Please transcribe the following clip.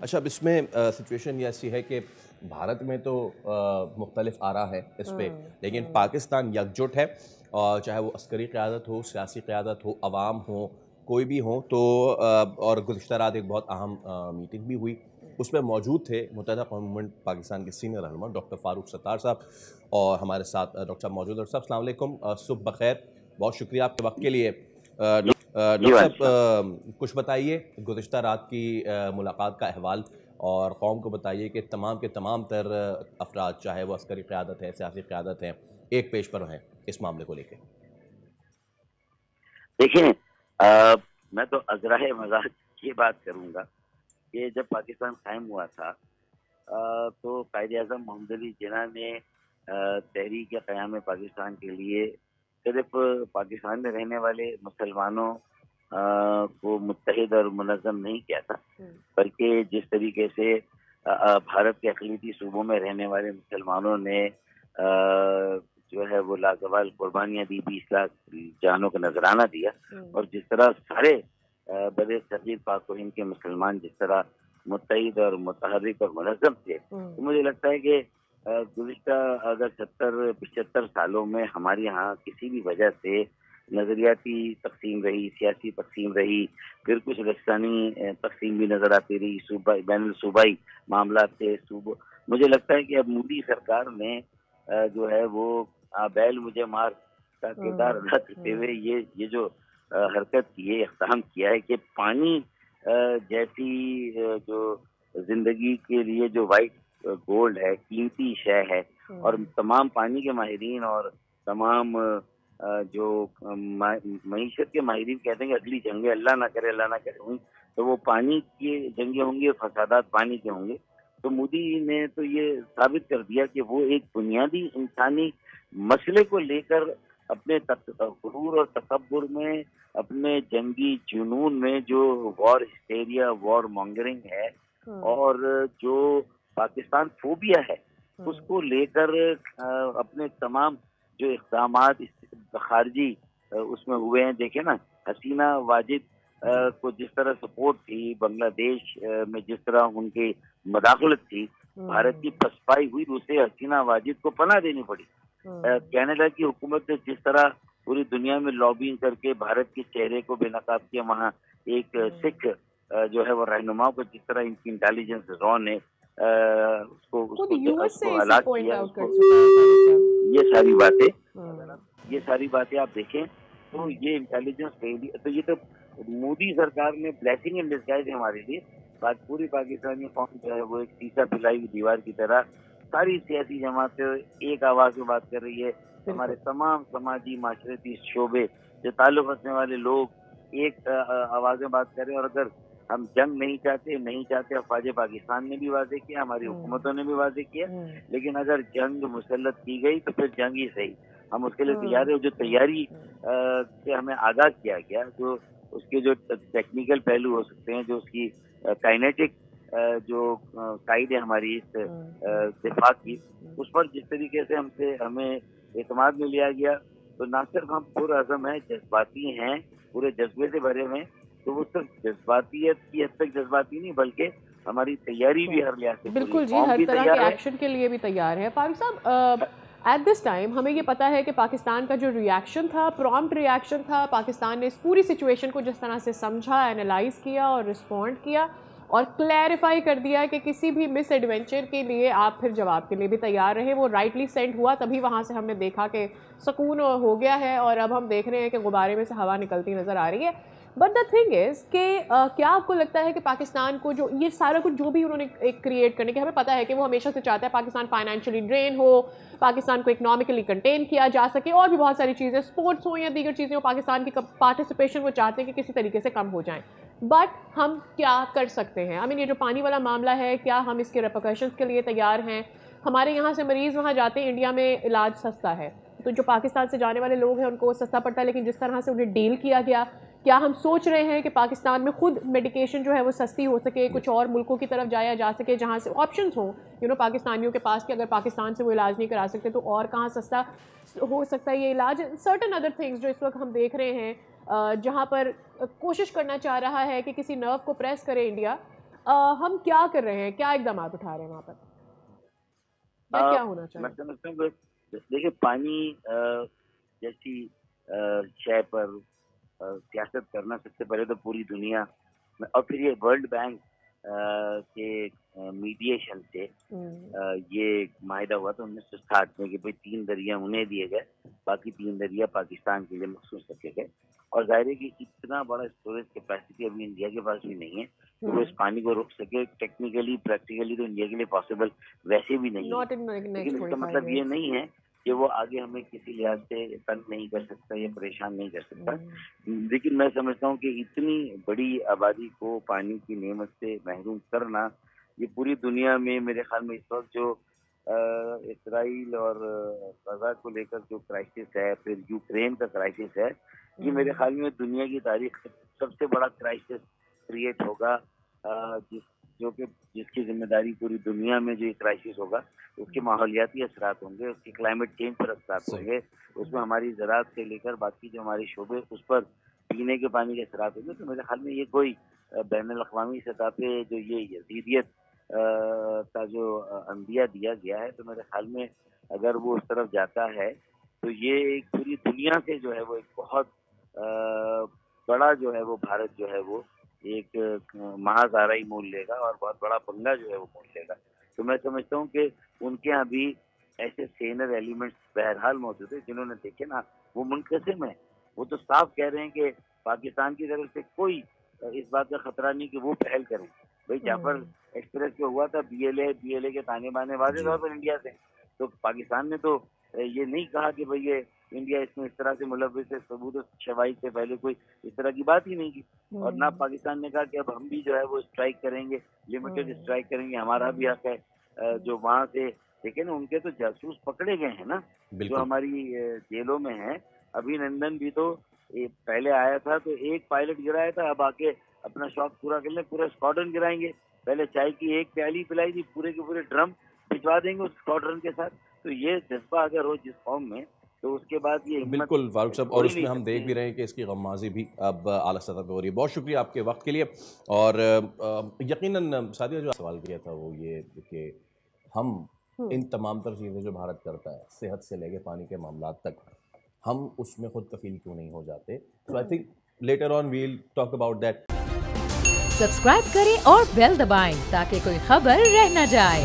اچھا اب اس میں سچویشن یہ ایسی ہے کہ بھارت میں تو مختلف آرا ہے اس پہ، لیکن پاکستان یکجٹ ہے، اور چاہے وہ عسکری قیادت ہو، سیاسی قیادت ہو، عوام ہو، کوئی بھی ہو تو اور گزشتہ رات ایک بہت اہم میٹنگ بھی ہوئی، اس میں موجود تھے متحدہ اقوام موومنٹ پاکستان کے سینئر رہنما ڈاکٹر فاروق ستار صاحب، اور ہمارے ساتھ ڈاکٹر صاحب موجود ہیں۔ ڈاکٹر صاحب السلام علیکم، صبح بخیر، بہت شکریہ آپ کے وقت کے لیے۔ ڈاکٹر صاحب کچھ بتائیے گزشتہ رات کی ملاقات کا احوال، اور قوم کو بتائیے کہ تمام کے تمام تر افراد، چاہے وہ عسکری قیادت ہے، سیاسی قیادت ہے، ایک پیج پر ہیں اس معاملے کو لے کے۔ دیکھیں، میں تو ازرائے مزاج یہ بات کروں گا کہ جب پاکستان قائم ہوا تھا تو قائد اعظم محمد علی جناح نے تحریک قیام پاکستان کے لیے صرف پاکستان میں رہنے والے مسلمانوں کو متحد اور منظم نہیں کیا تھا، بلکہ جس طریقے سے بھارت کے اقلیتی صوبوں میں رہنے والے مسلمانوں نے جو ہے وہ لازوال قربانیاں دی، 20 لاکھ جانوں کا نذرانہ دیا، اور جس طرح سارے بڑے صغیر پاک و ہند کے مسلمان جس طرح متحد اور متحرک اور منظم تھے، تو مجھے لگتا ہے کہ گزشتہ اگر 70-75 سالوں میں ہمارے یہاں کسی بھی وجہ سے نظریاتی تقسیم رہی، سیاسی تقسیم رہی، پھر کچھ لسانی تقسیم بھی نظر آتی رہی، بین الصوبائی معاملات تھے، مجھے لگتا ہے کہ اب مودی سرکار نے جو ہے وہ بیل مجھے مار کا کردار ادا کرتے ہوئے یہ جو حرکت کی ہے، اقدام کیا ہے کہ پانی جیسی جو زندگی کے لیے جو وائٹ گولڈ ہے، قیمتی شے ہے، اور تمام پانی کے ماہرین اور تمام جو معیشت کے ماہرین کہتے ہیں کہ اگلی جنگیں اللہ نہ کرے ہوئی تو وہ پانی کی جنگیں ہوں گی، فسادات پانی کے ہوں گے۔ تو مودی نے تو یہ ثابت کر دیا کہ وہ ایک بنیادی انسانی مسئلے کو لے کر اپنے غرور اور تکبر میں، اپنے جنگی جنون میں جو وار ہسٹیریا، وار مانگرنگ ہے، اور جو پاکستان فوبیا ہے، اس کو لے کر اپنے تمام جو اقدامات خارجی اس میں ہوئے ہیں۔ دیکھیں نا، حسینہ واجد کو جس طرح سپورٹ تھی، بنگلہ دیش میں جس طرح ان کی مداخلت تھی، بھارت کی پسپائی ہوئی، اسے حسینہ واجد کو پناہ دینی پڑی۔ کینیڈا کی حکومت نے جس طرح پوری دنیا میں لابنگ کر کے بھارت کے چہرے کو بے نقاب کیا، وہاں ایک سکھ جو ہے وہ رہنما کو جس طرح ان کی انٹیلیجنس رو نے اس کو ہلاک کیا، یہ ساری باتیں آپ دیکھیں تو یہ انٹیلیجنس تو یہ تو مودی سرکار نے بلیسنگ ان ڈسگائز ہمارے لیے پوری پاکستانی قوم جو ہے وہ ایک سیسا پلائی ہوئی دیوار کی طرح ساری سیاسی جماعتیں ایک آواز میں بات کر رہی ہے، ہمارے تمام سماجی معاشرتی شعبے سے تعلق رکھنے والے لوگ ایک آواز میں بات کر رہے ہیں، اور اگر ہم جنگ نہیں چاہتے، افواج پاکستان نے بھی واضح کیا، ہماری حکومتوں نے بھی واضح کیا، لیکن اگر جنگ مسلط کی گئی تو پھر جنگ ہی صحیح، ہم اس کے لیے تیار ہیں۔ جو تیاری سے ہمیں آگاہ کیا گیا، جو اس کے جو ٹیکنیکل پہلو ہو سکتے ہیں، جو اس کی کائنیٹک جو قائد ہے ہماری اس دفاع کی، اس پر جس طریقے سے ہمیں اعتماد میں لیا گیا، تو نہ صرف ہم پرعزم ہیں، جذباتی ہیں، پورے جذبے سے بھرے ہوئے، تو وہ صرف جذباتیت کی حد تک جذباتی نہیں بلکہ ہماری تیاری بھی ہر لحاظ سے بالکل جی، ہر طرح کے ایکشن کے لیے بھی تیار ہے۔ فاروق صاحب، ایٹ دس ٹائم ہمیں یہ پتا ہے کہ پاکستان کا جو ریاکشن تھا، پرومپٹ ریاکشن تھا، پاکستان نے اس پوری سچویشن کو جس طرح سے سمجھا، اینالائز کیا اور رسپونڈ کیا اور کلیریفائی کر دیا کہ کسی بھی مس ایڈونچر کے لیے آپ پھر جواب کے لیے بھی تیار رہے، وہ رائٹلی سینڈ ہوا، تبھی وہاں سے ہم نے دیکھا کہ سکون ہو گیا ہے، اور اب ہم دیکھ رہے ہیں کہ غبارے میں سے ہوا نکلتی نظر آ رہی ہے۔ بٹ دا تھنگ از کہ کیا آپ کو لگتا ہے کہ پاکستان کو جو یہ سارا کچھ جو بھی انہوں نے ایک کریٹ کرنے کے، ہمیں پتا ہے کہ وہ ہمیشہ سے چاہتا ہے پاکستان فائنینشلی ڈرین ہو، پاکستان کو اکنامکلی کنٹین کیا جا سکے، اور بھی بہت ساری چیزیں، سپورٹس ہوں یا دیگر چیزیں ہوں، پاکستان کی پارٹیسپیشن وہ چاہتے ہیں کہ کسی طریقے سے کم ہو جائیں۔ بٹ ہم کیا کر سکتے ہیں؟ یہ جو پانی والا معاملہ ہے، کیا ہم اس کے ریپرکشنز کے لیے تیار ہیں؟ ہمارے یہاں سے مریض وہاں جاتے ہیں، انڈیا میں علاج سستا ہے، تو جو پاکستان سے جانے والے لوگ ہیں ان کو سستا پڑتا ہے، لیکن جس طرح سے انہیں ڈیل کیا گیا، کیا ہم سوچ رہے ہیں کہ پاکستان میں خود میڈیکیشن جو ہے وہ سستی ہو سکے، کچھ اور ملکوں کی طرف جایا جا سکے جہاں سے آپشنز ہوں پاکستانیوں کے پاس، کہ اگر پاکستان سے وہ علاج نہیں کرا سکتے تو اور کہاں سستا ہو سکتا ہے یہ علاج؟ سرٹن ادر تھنگز جو اس وقت ہم دیکھ رہے ہیں، جہاں پر کوشش کرنا چاہ رہا ہے کہ کسی نرو کو پریس کرے انڈیا، ہم کیا کر رہے ہیں, کیا اقدامات اٹھا رہے ہیں وہاں پر, کیا ہونا چاہیے؟ میں سمجھتا ہوں کہ دیکھیے پانی جیسی شے پر سیاست کرنا سب سے پہلے تو پوری دنیا اور پھر یہ ورلڈ بینک کے میڈیشن سے یہ معاہدہ ہوا تھا 1960 میں کہ بھائی 3 دریا انہیں دیے گئے, باقی 3 دریا پاکستان کے لیے مخصوص رکھے گئے. اور ظاہر ہے کہ اتنا بڑا اسٹوریج کیپیسٹی ابھی انڈیا کے پاس بھی نہیں ہے کہ وہ اس پانی کو روک سکے. ٹیکنیکلی پریکٹیکلی تو انڈیا کے لیے پاسبل ویسے بھی نہیں ہے, لیکن اس کا مطلب یہ نہیں ہے کہ وہ آگے ہمیں کسی لحاظ سے تنگ نہیں کر سکتا یا پریشان نہیں کر سکتا. لیکن میں سمجھتا ہوں کہ اتنی بڑی آبادی کو پانی کی نعمت سے محروم کرنا, یہ پوری دنیا میں میرے خیال میں اس وقت جو اسرائیل اور غزہ کو لے کر جو کرائسس ہے, پھر یوکرین کا کرائسس ہے, یہ میرے خیال میں دنیا کی تاریخ سب سے بڑا کرائسس کریٹ ہوگا, جس کی ذمہ داری پوری دنیا میں جو کرائسس ہوگا اس کے ماحولیاتی اثرات ہوں گے, اس کے کلائمیٹ چینج پر اثرات ہوں گے, اس میں ہماری زراعت سے لے کر باقی جو ہمارے شعبے اس پر پینے کے پانی کے اثرات ہوں گے. تو میرے خیال میں یہ کوئی بین الاقوامی سطح پہ جو یہ یزیدیت کا جو عندیہ دیا گیا ہے, تو میرے خیال میں اگر وہ اس طرف جاتا ہے تو یہ ایک پوری دنیا سے جو ہے وہ ایک بہت بڑا جو ہے وہ بھارت جو ہے وہ ایک محاذ آرائی مول لے گا اور بہت بڑا پنگا جو ہے وہ مول لے گا. تو میں سمجھتا ہوں کہ ان کے یہاں بھی ایسے سینر ایلیمنٹس بہرحال موجود ہیں جنہوں نے دیکھے نا وہ منقسم ہے. وہ تو صاف کہہ رہے ہیں کہ پاکستان کی طرف سے کوئی اس بات کا خطرہ نہیں کہ وہ پہل کریں. بھائی جعفر ایکسپریس جو ہوا تھا بی ایل اے کے تانے بانے واضح طور پر انڈیا سے, تو پاکستان نے تو یہ نہیں کہا کہ بھئی یہ انڈیا اس میں اس طرح سے ملوث ہے, ثبوت و شواہد سے پہلے کوئی اس طرح کی بات ہی نہیں کی. اور نہ پاکستان نے کہا کہ اب ہم بھی جو ہے وہ اسٹرائک کریں گے, لمیٹڈ اسٹرائک کریں گے, ہمارا بھی حق ہے. جو وہاں سے دیکھیں نا ان کے تو جاسوس پکڑے گئے ہیں نا جو ہماری جیلوں میں ہیں. ابھی نندن بھی تو پہلے آیا تھا تو ایک پائلٹ گرایا تھا, اب آ کے اپنا شوق پورا کر لیں, پورا اسکواڈرن گرائیں گے. پہلے چائے کی ایک پیالی پلائی تھی, پورے کے پورے ڈرم بھجوا دیں گے اس اسکواڈرن کے ساتھ. تو یہ جذبہ اگر ہو جس قوم میں تو اس کے بعد یہ بالکل فاروق صاحب, اور اس میں ہم دیکھ بھی رہے ہیں کہ اس کی غمازی بھی اب اعلیٰ سطح پہ ہو رہی ہے. بہت شکریہ آپ کے وقت کے لیے. اور یقیناً سعدیہ جو سوال کیا تھا وہ یہ کہ ہم ان تمام تر چیزیں جو بھارت کرتا ہے, صحت سے لے کے پانی کے معاملات تک, ہم اس میں خود کفیل کیوں نہیں ہو جاتے. So I think later on we'll talk about that. Subscribe کریں اور بیل دبائیں تاکہ کوئی خبر رہ نہ جائے.